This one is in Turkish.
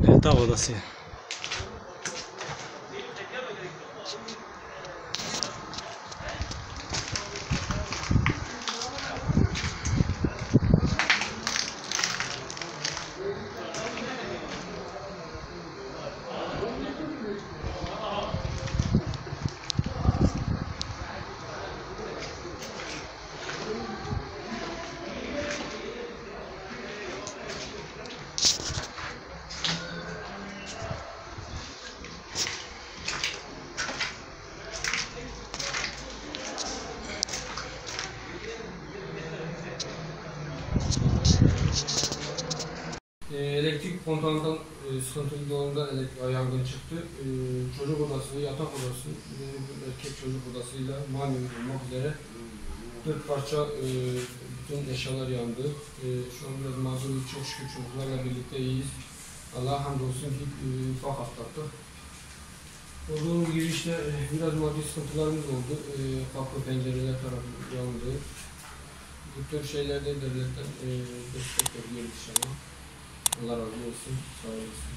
Yatak odası. Elektrik kontağından sıkıntılı doğumda yangın çıktı. Çocuk odası, yatak odası, erkek çocuk odasıyla manevi olmak üzere 4 parça bütün eşyalar yandı. Şu an biraz mağduruz, çok şükür çocuklarla birlikte iyiyiz. Allah'a hamdolsun ki ufak atlattık. Olduğumuz gibi işte biraz maddi sıkıntılarımız oldu. Kapı, pencereler tarafı yandı. Bu tür şeylerde devletten destek bekliyoruz inşallah. Allah razı olsun. Sağ olasın.